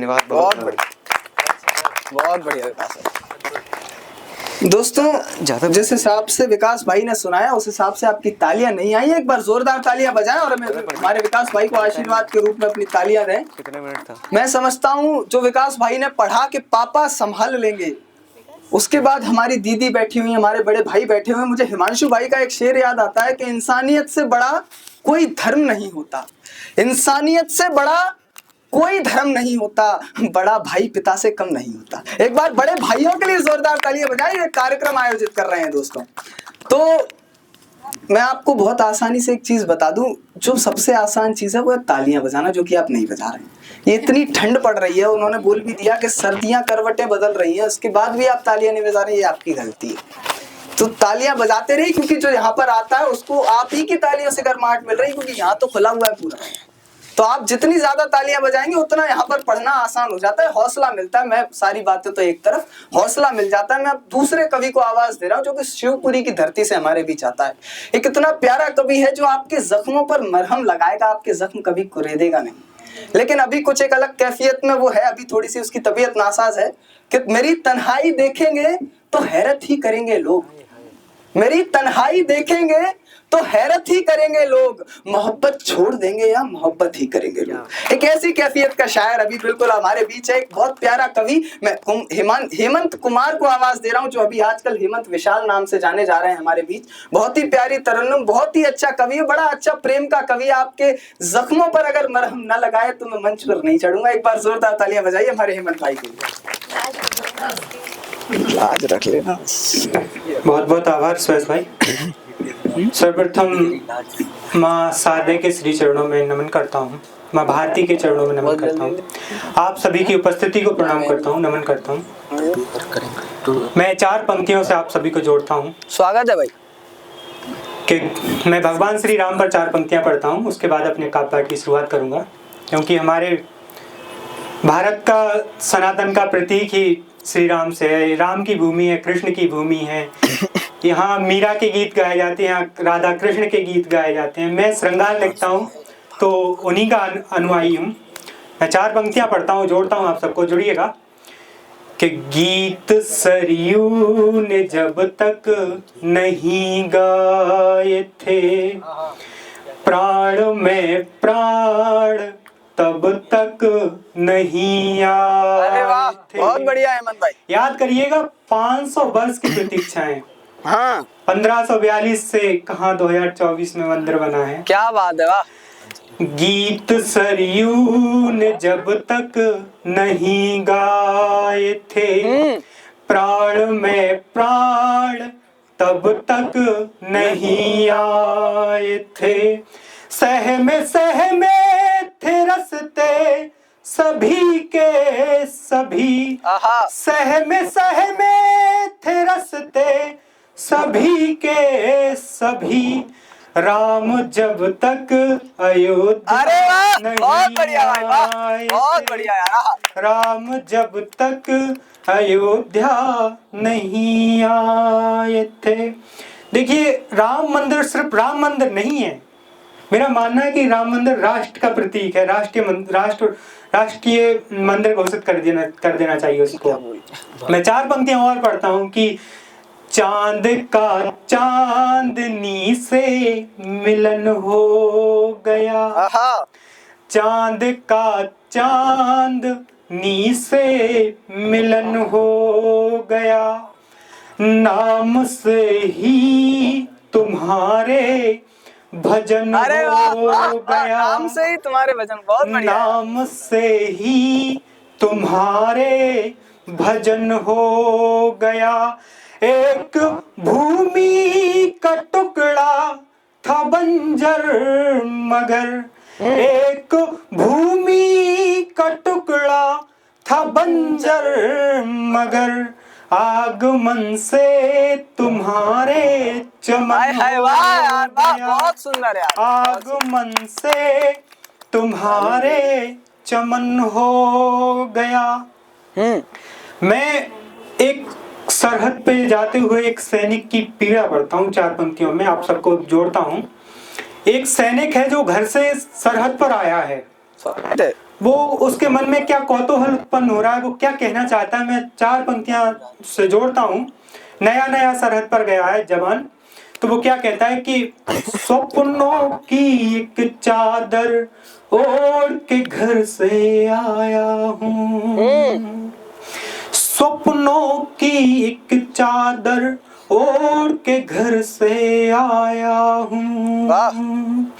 धन्यवाद। बहुत बढ़िया विकास भाई। दोस्तों जिस हिसाब से विकास भाई ने सुनाया उस हिसाब से आपकी तालियां नहीं आई, एक बार जोरदार तालियां बजाएं और हमारे विकास भाई को आशीर्वाद के रूप में अपनी तालियां दें। कितने मिनट था? मैं समझता हूं जो विकास भाई ने पढ़ा कि पापा संभाल लेंगे, उसके बाद हमारी दीदी बैठी हुई, हमारे बड़े भाई बैठे हुए, मुझे हिमांशु भाई का एक शेर याद आता है कि इंसानियत से बड़ा कोई धर्म नहीं होता, इंसानियत से बड़ा कोई धर्म नहीं होता, बड़ा भाई पिता से कम नहीं होता। एक बार बड़े भाइयों के लिए जोरदार तालियां बजाइए, एक कार्यक्रम आयोजित कर रहे हैं दोस्तों। तो मैं आपको बहुत आसानी से एक चीज बता दूं, जो सबसे आसान चीज है वो है तालियां बजाना, जो कि आप नहीं बजा रहे हैं। ये इतनी ठंड पड़ रही है, उन्होंने बोल भी दिया कि सर्दियां करवटें बदल रही हैं, उसके बाद भी आप तालियां नहीं बजा रहे, ये आपकी गलती है। तो तालियां बजाते रहिए, क्योंकि जो यहाँ पर आता है उसको आप ही की तालियों से गर्माहट मिल रही है, क्योंकि यहाँ तो खुला हुआ है पूरा। तो आप जितनी ज्यादा तालियां बजाएंगे उतना यहाँ पर पढ़ना आसान हो जाता है, हौसला मिलता है। मैं सारी बातें तो एक तरफ, हौसला मिल जाता है। मैं अब दूसरे कवि को आवाज दे रहा हूँ जो कि शिवपुरी की धरती से हमारे बीच आता है। एक इतना प्यारा कवि है जो आपके जख्मों पर मरहम लगाएगा, आपके जख्म कभी कुरेदेगा नहीं। लेकिन अभी कुछ एक अलग कैफियत में वो है, अभी थोड़ी सी उसकी तबीयत नासाज है कि मेरी तन्हाई देखेंगे तो हैरत ही करेंगे लोग, मेरी तन्हाई देखेंगे तो हैरत ही करेंगे लोग, मोहब्बत छोड़ देंगे या मोहब्बत ही करेंगे लोग। एक ऐसी कैफियत का शायर अभी बिल्कुल हमारे बीच है, एक बहुत प्यारा कवि। मैं हेमंत कुमार को आवाज दे रहा हूं, जो अभी आजकल हेमंत विशाल नाम से जाने जा रहे हैं हमारे बीच। बहुत ही प्यारी तरन्नुम, बहुत ही अच्छा कवि है, बड़ा अच्छा प्रेम का कवि। आपके जख्मों पर अगर मरहम न लगाए तो मैं मंच पर नहीं चढ़ूंगा। एक बार जोरदार तालियां बजाइए हमारे हेमंत भाई के लिए। लाज रख लेना। बहुत बहुत आभार सुरेश भाई। सर्वप्रथम माँ शारदे के श्री चरणों में नमन करता हूँ, माँ भारती के चरणों में नमन करता हूँ, आप सभी की उपस्थिति को प्रणाम करता हूँ, नमन करता हूँ। मैं 4 पंक्तियों से आप सभी को जोड़ता हूँ। स्वागत है भाई। कि मैं भगवान श्री राम पर 4 पंक्तियाँ पढ़ता हूँ, उसके बाद अपने काव्य की शुरुआत करूँगा, क्योंकि हमारे भारत का सनातन का प्रतीक ही श्री राम से है। राम की भूमि है, कृष्ण की भूमि है। यहाँ मीरा के गीत गाए जाते हैं, यहाँ राधा कृष्ण के गीत गाए जाते हैं। मैं श्रृंगार लिखता हूँ तो उन्हीं का अनुयायी हूँ। मैं 4 पंक्तियाँ पढ़ता हूँ, जोड़ता हूँ, आप सबको जुड़िएगा। कि गीत सरयू ने जब तक नहीं गाए थे, प्राण में प्राण तब तक नहीं आए थे। बहुत बढ़िया हेमंत भाई। याद करिएगा 500 वर्ष की प्रतीक्षाएं। हाँ 1542 से कहाँ 2024 में मंदिर बना है। क्या बात है, वाह। गीत सरयू ने जब तक नहीं गाए थे, प्राण में प्राण तब तक नहीं आए थे। सहमे थे रस्ते सभी के सभी, सहमे थे रस्ते सभी के सभी, राम जब तक अयोध्या नहीं आए, बहुत बढ़िया यार। राम जब तक अयोध्या नहीं आए थे। देखिए, राम मंदिर सिर्फ राम मंदिर नहीं है। मेरा मानना है कि राम मंदिर राष्ट्र का प्रतीक है, राष्ट्रीय मंदिर घोषित कर देना चाहिए उसको। मैं 4 पंक्तियां और पढ़ता हूँ कि चांद का चांदनी से मिलन हो गया, चांद का चांदनी से मिलन हो गया, नाम से ही तुम्हारे भजन हो गया, नाम से ही तुम्हारे भजन, बहुत बढ़िया। नाम से ही तुम्हारे भजन हो गया। एक भूमि का टुकड़ा था बंजर मगर, एक भूमि का टुकड़ा था बंजर मगर, आगमन से तुम्हारे चमन हो गया, बहुत सुंदर यार। आगमन से तुम्हारे चमन हो गया। मैं एक सरहद पे जाते हुए एक सैनिक की पीड़ा पढ़ता हूँ 4 पंक्तियों में, आप सबको जोड़ता हूँ। एक सैनिक है जो घर से सरहद पर आया है, वो उसके मन में क्या कौतूहल उत्पन्न हो रहा है, वो क्या कहना चाहता है। मैं 4 पंक्तियां से जोड़ता हूँ। नया नया सरहद पर गया है जवान, तो वो क्या कहता है कि सपनों की एक चादर ओढ़ के घर से आया हूँ, सपनों की एक चादर ओढ़ के घर से आया हूँ,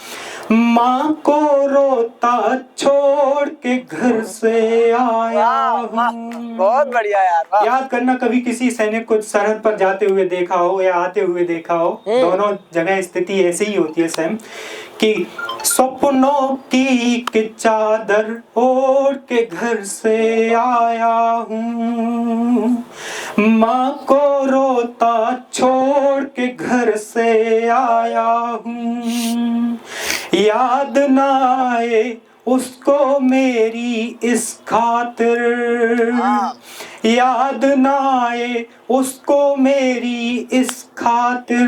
माँ को रोता छोड़ के घर से आया हूँ। बहुत बढ़िया यार, वाह। याद करना, कभी किसी सैनिक को सरहद पर जाते हुए देखा हो या आते हुए देखा हो, दोनों जगह स्थिति ऐसी ही होती है सेम, कि सपनों की एक चादर ओढ़ के घर से आया हूँ, माँ को रोता छोड़ के घर से आया हूँ, याद ना आए उसको मेरी इस खातिर, याद ना आए उसको मेरी इस खातिर,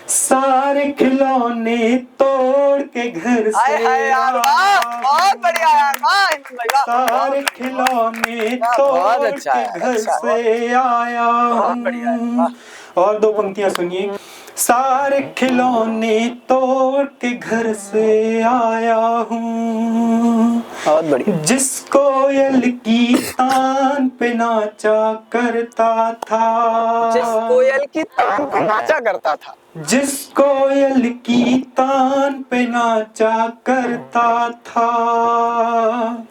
सारे खिलौने तोड़ के घर से यार, वाह, बहुत बढ़िया यार, वाह, वाह, सारे खिलौने बहुत तोड़ अच्छा के है, घर अच्छा, से आया बहुत बढ़िया है, वाह। और 2 पंक्तियां सुनिए। सारे खिलौने तोड़ के घर से आया हूँ, बहुत बढ़िया। जिस कोयल की तान पे नाचा करता था, जिस कोयल की तान पे नाचा करता था, जिस कोयल की तान पे नाचा करता था,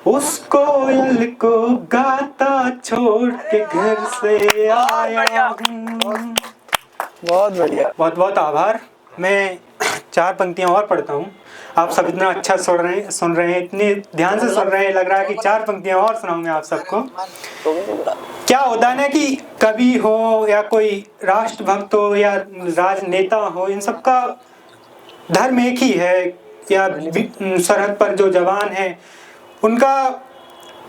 उस कोयल को गाता छोड़ के घर से आया हूँ। बहुत बढ़िया। बहुत बहुत आभार। मैं 4 पंक्तियां और पढ़ता हूँ। आप सब इतना अच्छा सुन रहे हैं, इतने ध्यान से सुन रहे हैं, लग रहा है कि 4 पंक्तियां और सुनाऊंगा आप सबको। क्या होता है ना कि कवि हो या कोई राष्ट्रभक्त हो या राजनेता हो, इन सबका धर्म एक ही है, या सरहद पर जो जवान है उनका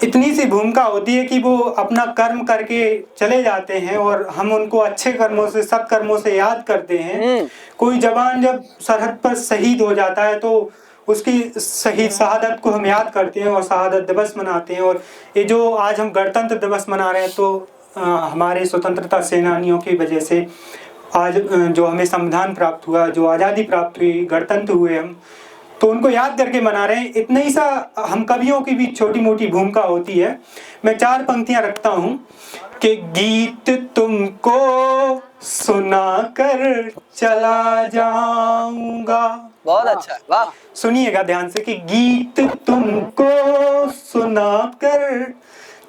इतनी सी भूमिका होती है कि वो अपना कर्म करके चले जाते हैं और हम उनको अच्छे कर्मों से, सत्कर्मों से याद करते हैं। कोई जवान जब सरहद पर शहीद हो जाता है तो उसकी शहीद शहादत को हम याद करते हैं और शहादत दिवस मनाते हैं। और ये जो आज हम गणतंत्र दिवस मना रहे हैं, तो हमारे स्वतंत्रता सेनानियों की वजह से आज जो हमें संविधान प्राप्त हुआ, जो आज़ादी प्राप्त हुई, गणतंत्र हुए हम, तो उनको याद करके मना रहे हैं। इतना ही सा हम कवियों की भी छोटी मोटी भूमिका होती है। मैं 4 पंक्तियां रखता हूँ कि गीत तुमको सुना कर चला जाऊंगा। बहुत अच्छा, वाह। सुनिएगा ध्यान से कि गीत तुमको सुना कर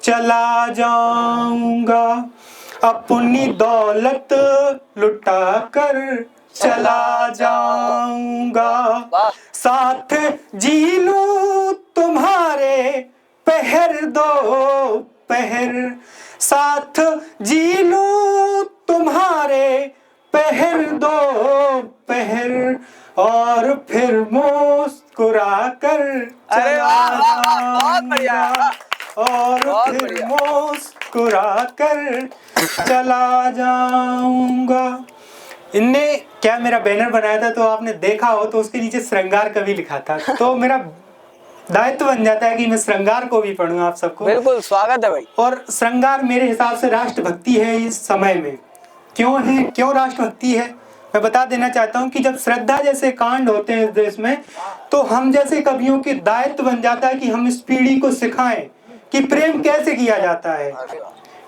चला जाऊंगा, अपनी दौलत लुटा कर चला जाऊंगा, साथ जी लूं तुम्हारे पहर दो पहर, साथ जी लूं तुम्हारे पहर दो पहर, और फिर मुस्कुरा कर चला जाऊंगा, और फिर मुस्कुरा कर चला जाऊंगा। इनने क्या मेरा बैनर बनाया था, तो आपने देखा हो तो उसके नीचे श्रृंगार कवि लिखा था, तो मेरा दायित्व बन जाता है कि मैं श्रृंगार को भी पढ़ूं आप सबको। बिल्कुल, स्वागत है भाई। और श्रृंगार मेरे हिसाब से राष्ट्रभक्ति है इस समय में। क्यों है, क्यों राष्ट्रभक्ति है, मैं बता देना चाहता हूँ कि जब श्रद्धा जैसे कांड होते हैं इस देश में, तो हम जैसे कवियों की दायित्व बन जाता है कि हम इस पीढ़ी को सिखाएं कि प्रेम कैसे किया जाता है,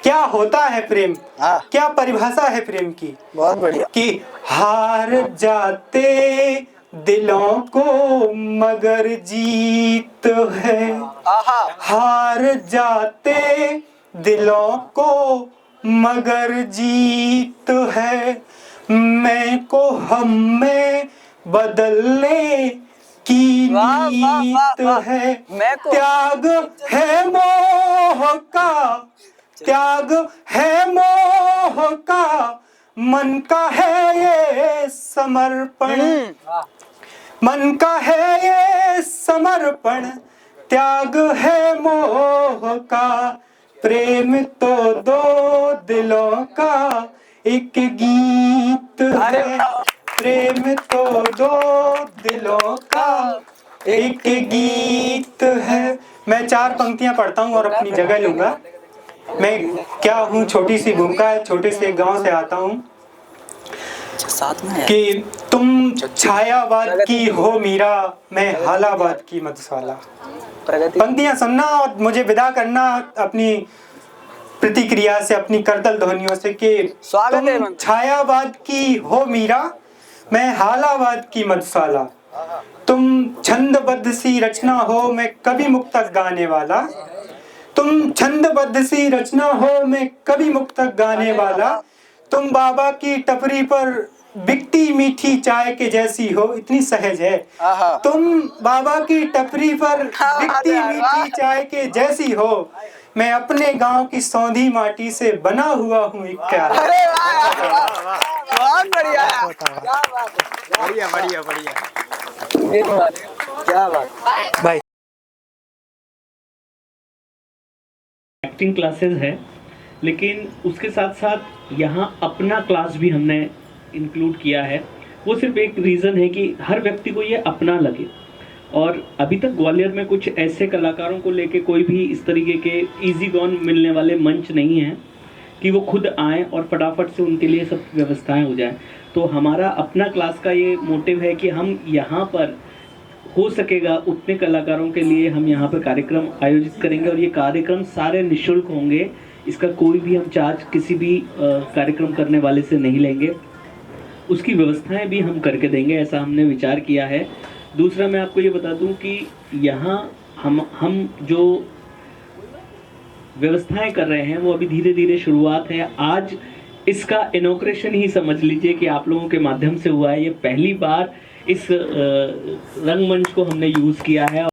क्या होता है प्रेम, क्या परिभाषा है प्रेम की। बहुत बढ़िया। कि हार जाते दिलों को मगर जीत है, हार जाते दिलों को मगर जीत है, मैं को हम में बदलने की नीत है, त्याग है मोह का, त्याग है मोह का, मन का है ये समर्पण, मन का है ये समर्पण, त्याग है मोह का, प्रेम तो 2 दिलों का एक गीत है, प्रेम तो 2 दिलों का एक गीत है। मैं 4 पंक्तियां पढ़ता हूँ और अपनी जगह लूंगा। मैं क्या हूँ, छोटी सी भूमिका है, छोटे से गांव से आता हूँ कि तुम छायावाद की हो मीरा, मैं हालावाद की मधुशाला। पंक्तियां सुनना और मुझे विदा करना अपनी प्रतिक्रिया से, अपनी करतल ध्वनियों से कि तुम छायावाद की हो मीरा, मैं हालावाद की मधुशाला। तुम छंदबद्ध सी रचना हो, मैं कभी मुक्तक गाने वाला। तुम छंदबद्ध सी रचना हो, मैं कभी मुक्तक गाने वाला। तुम बाबा की टपरी पर बिकती मीठी चाय के जैसी हो, इतनी सहज है। तुम बाबा की टपरी पर बिकती मीठी चाय के जैसी हो, मैं अपने गांव की सौंधी माटी से बना हुआ हूँ एक प्याला। बहुत बढ़िया, बढ़िया बढ़िया बढ़िया, क्या बात भाई। एक्टिंग क्लासेस है, लेकिन उसके साथ साथ यहाँ अपना क्लास भी हमने इंक्लूड किया है। वो सिर्फ एक रीज़न है कि हर व्यक्ति को ये अपना लगे। और अभी तक ग्वालियर में कुछ ऐसे कलाकारों को लेके कोई भी इस तरीके के इजी गॉन मिलने वाले मंच नहीं हैं कि वो खुद आएँ और फटाफट से उनके लिए सब व्यवस्थाएं हो जाएं। तो हमारा अपना क्लास का ये मोटिव है कि हम यहाँ पर हो सकेगा उतने कलाकारों के लिए हम यहाँ पर कार्यक्रम आयोजित करेंगे, और ये कार्यक्रम सारे निःशुल्क होंगे। इसका कोई भी हम चार्ज किसी भी कार्यक्रम करने वाले से नहीं लेंगे। उसकी व्यवस्थाएं भी हम करके देंगे, ऐसा हमने विचार किया है। दूसरा मैं आपको ये बता दूं कि यहाँ हम जो व्यवस्थाएं कर रहे हैं वो अभी धीरे धीरे शुरुआत है। आज इसका इनॉग्रेशन ही समझ लीजिए कि आप लोगों के माध्यम से हुआ है। ये पहली बार इस रंगमंच को हमने यूज़ किया है।